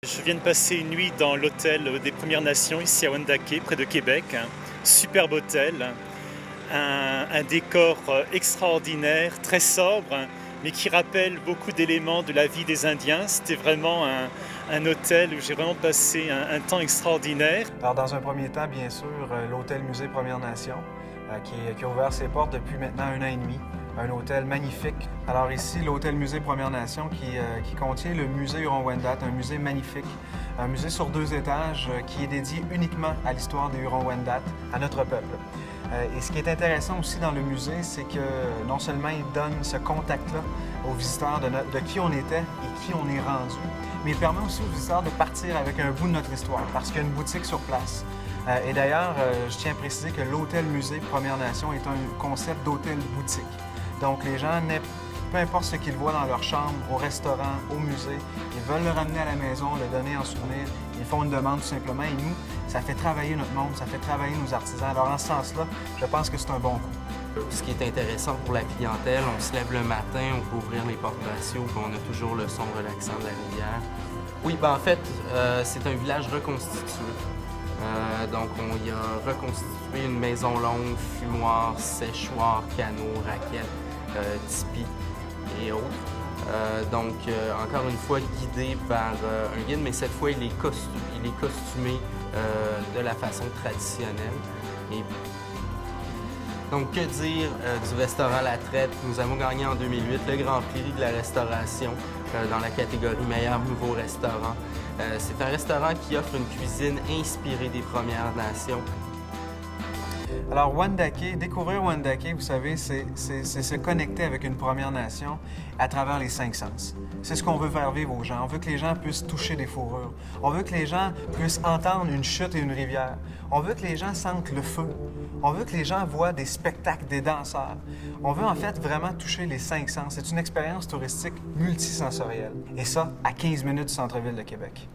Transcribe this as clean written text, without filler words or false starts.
Je viens de passer une nuit dans l'hôtel des Premières Nations ici à Wendake, près de Québec. Un superbe hôtel, un décor extraordinaire, très sobre, mais qui rappelle beaucoup d'éléments de la vie des Indiens. C'était vraiment un hôtel où j'ai vraiment passé un temps extraordinaire. Alors, dans un premier temps, bien sûr, l'hôtel-musée Premières Nations, qui a ouvert ses portes depuis maintenant 1 an et demi. Un hôtel magnifique. Alors ici, l'hôtel-musée Premières Nations qui contient le musée Huron-Wendat, un musée magnifique, un musée sur 2 étages qui est dédié uniquement à l'histoire des Huron-Wendat, à notre peuple. Et ce qui est intéressant aussi dans le musée, c'est que non seulement il donne ce contact-là aux visiteurs de qui on était et qui on est rendu, mais il permet aussi aux visiteurs de partir avec un bout de notre histoire, parce qu'il y a une boutique sur place. Et d'ailleurs, je tiens à préciser que l'hôtel-musée Premières Nations est un concept d'hôtel-boutique. Donc les gens, peu importe ce qu'ils voient dans leur chambre, au restaurant, au musée, ils veulent le ramener à la maison, le donner en souvenir, ils font une demande tout simplement et nous, ça fait travailler notre monde, ça fait travailler nos artisans. Alors en ce sens-là, je pense que c'est un bon coup. Ce qui est intéressant pour la clientèle, on se lève le matin, on peut ouvrir les portes patio, puis on a toujours le son relaxant de la rivière. Oui, en fait, c'est un village reconstitué. Donc, on y a reconstitué une maison longue, fumoir, séchoir, canot, raquette, tipi et autres. Encore une fois, guidé par un guide, mais cette fois, il est costumé de la façon traditionnelle. Et donc, que dire du restaurant La Traite? Nous avons gagné en 2008 le Grand Prix de la restauration dans la catégorie meilleur nouveau restaurant. C'est un restaurant qui offre une cuisine inspirée des Premières Nations. Alors, Wendake, découvrir Wendake, vous savez, c'est se connecter avec une Première Nation à travers les 5 sens. C'est ce qu'on veut faire vivre aux gens. On veut que les gens puissent toucher des fourrures. On veut que les gens puissent entendre une chute et une rivière. On veut que les gens sentent le feu. On veut que les gens voient des spectacles, des danseurs. On veut en fait vraiment toucher les 5 sens. C'est une expérience touristique multisensorielle. Et ça, à 15 minutes du centre-ville de Québec.